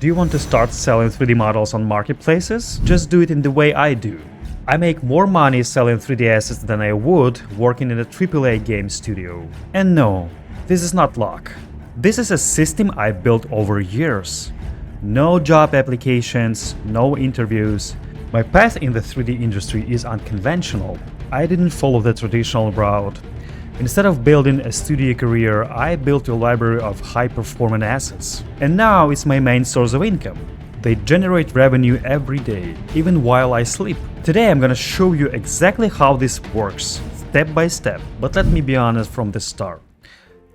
Do you want to start selling 3D models on marketplaces? Just do it in the way I do. I make more money selling 3D assets than I would working in a AAA game studio. And no, this is not luck. This is a system I built over years. No job applications, no interviews. My path in the 3D industry is unconventional. I didn't follow the traditional route. Instead of building a studio career, I built a library of high-performing assets. And now it's my main source of income. They generate revenue every day, even while I sleep. Today I'm gonna show you exactly how this works, step by step. But let me be honest from the start.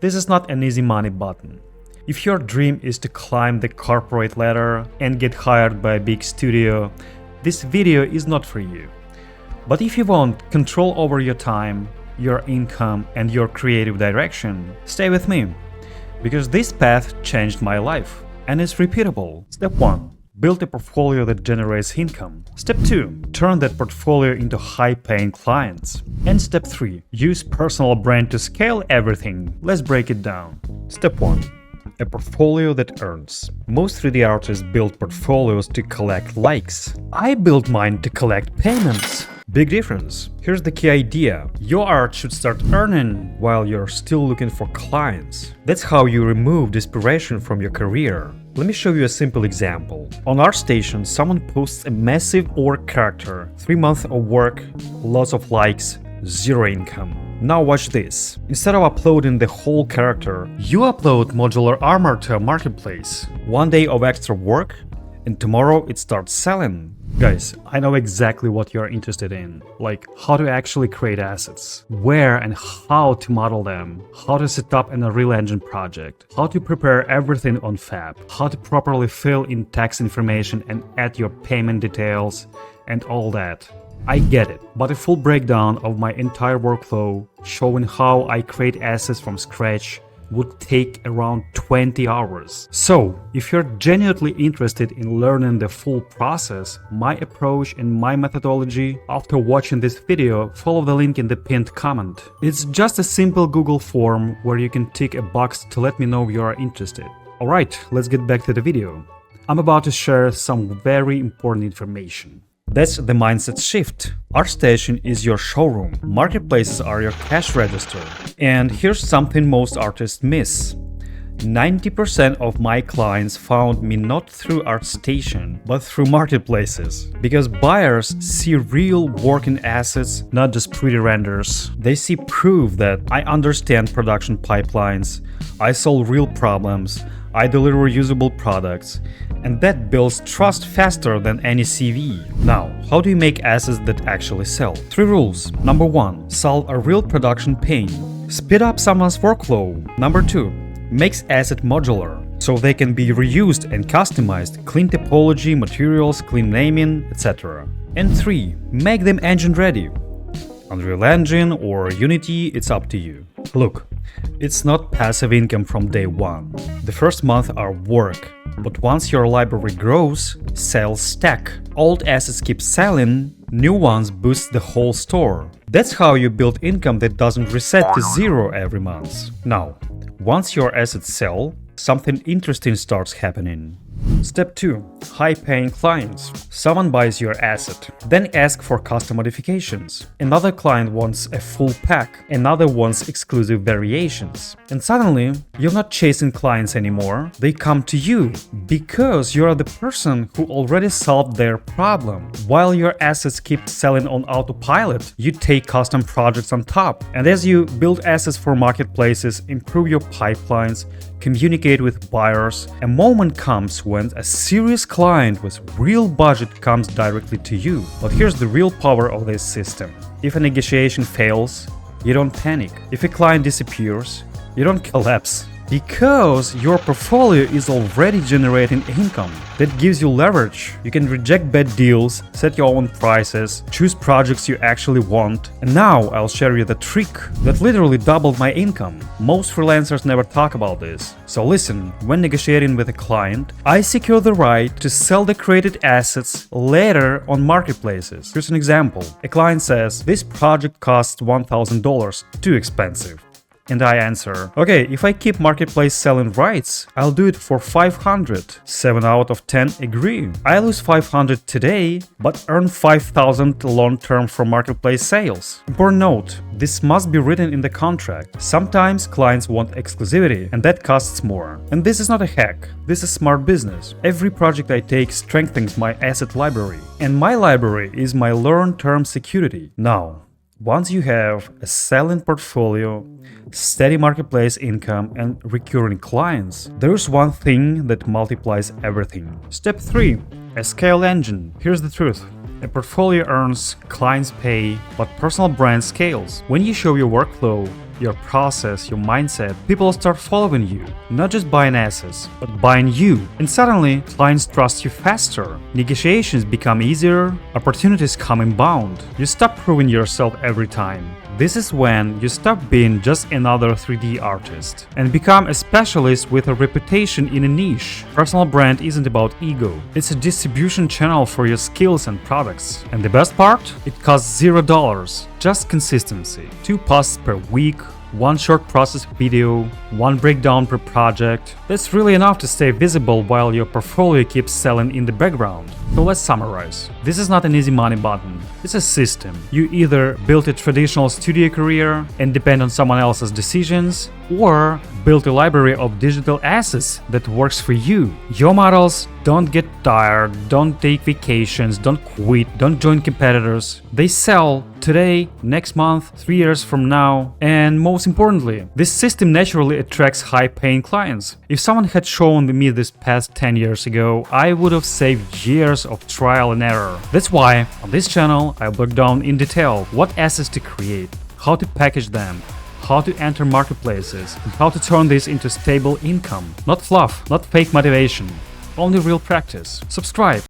This is not an easy money button. If your dream is to climb the corporate ladder and get hired by a big studio, this video is not for you. But if you want control over your time, your income, and your creative direction, stay with me, because this path changed my life and is repeatable. Step 1. Build a portfolio that generates income. Step 2. Turn that portfolio into high-paying clients. And step 3. Use personal brand to scale everything. Let's break it down. Step 1. A portfolio that earns. Most 3D artists build portfolios to collect likes. I built mine to collect payments. Big difference. Here's the key idea. Your art should start earning while you're still looking for clients. That's how you remove desperation from your career. Let me show you a simple example. On ArtStation, someone posts a massive orc character. 3 months of work, lots of likes, zero income. Now watch this. Instead of uploading the whole character, you upload modular armor to a marketplace. 1 day of extra work, and tomorrow it starts selling. Guys, I know exactly what you're interested in, like how to actually create assets, where and how to model them, how to set up an Unreal Engine project, how to prepare everything on Fab, how to properly fill in tax information and add your payment details, and all that. I get it, but a full breakdown of my entire workflow showing how I create assets from scratch would take around 20 hours. So, if you're genuinely interested in learning the full process, my approach and my methodology, after watching this video, follow the link in the pinned comment. It's just a simple Google form where you can tick a box to let me know you are interested. Alright, let's get back to the video. I'm about to share some very important information. That's the mindset shift. ArtStation is your showroom. Marketplaces are your cash register. And here's something most artists miss. 90% of my clients found me not through ArtStation, but through marketplaces. Because buyers see real working assets, not just pretty renders. They see proof that I understand production pipelines, I solve real problems, I deliver usable products, and that builds trust faster than any CV. Now, how do you make assets that actually sell? 3 rules. Number 1. Solve a real production pain. Speed up someone's workflow. Number 2. Makes asset modular, so they can be reused and customized. Clean typology, materials, clean naming, etc. And 3. Make them engine ready. Unreal Engine or Unity, it's up to you. Look, it's not passive income from day one. The first month are work, but once your library grows, sales stack. Old assets keep selling, new ones boost the whole store. That's how you build income that doesn't reset to zero every month. Now, once your assets sell, something interesting starts happening. Step 2. High-paying clients. Someone buys your asset, then asks for custom modifications. Another client wants a full pack, another wants exclusive variations. And suddenly, you're not chasing clients anymore, they come to you, because you're the person who already solved their problem. While your assets keep selling on autopilot, you take custom projects on top. And as you build assets for marketplaces, improve your pipelines, communicate with buyers, a moment comes when a serious client with real budget comes directly to you. But here's the real power of this system. If a negotiation fails, you don't panic. If a client disappears, you don't collapse. Because your portfolio is already generating income. That gives you leverage. You can reject bad deals, set your own prices, choose projects you actually want. And now I'll share you the trick that literally doubled my income. Most freelancers never talk about this. So listen, when negotiating with a client, I secure the right to sell the created assets later on marketplaces. Here's an example. A client says, this project costs $1,000, too expensive. And I answer, okay, if I keep marketplace selling rights, I'll do it for 500. 7 out of 10 agree. I lose 500 today, but earn 5,000 long-term from marketplace sales. Important note, this must be written in the contract. Sometimes clients want exclusivity, and that costs more. And this is not a hack, this is smart business. Every project I take strengthens my asset library. And my library is my long-term security. Now, once you have a selling portfolio, steady marketplace income, and recurring clients, there's one thing that multiplies everything. Step 3. A scale engine. Here's the truth. A portfolio earns, clients pay, but personal brand scales. When you show your workflow, your process, your mindset, people start following you, not just buying assets, but buying you. And suddenly, clients trust you faster. Negotiations become easier, opportunities come inbound. You stop proving yourself every time. This is when you stop being just another 3D artist and become a specialist with a reputation in a niche. Personal brand isn't about ego. It's a distribution channel for your skills and products. And the best part? It costs $0. Just consistency. 2 posts per week, 1 short process video, 1 breakdown per project. That's really enough to stay visible while your portfolio keeps selling in the background. So let's summarize. This is not an easy money button. It's a system. You either build a traditional studio career and depend on someone else's decisions, or build a library of digital assets that works for you. Your models don't get tired, don't take vacations, don't quit, don't join competitors. They sell today, next month, 3 years from now. And most importantly, this system naturally attracts high-paying clients. If someone had shown me this past 10 years ago, I would have saved years of trial and error. That's why on this channel I break down in detail what assets to create, how to package them, how to enter marketplaces, and how to turn this into stable income. Not fluff, not fake motivation, only real practice. Subscribe.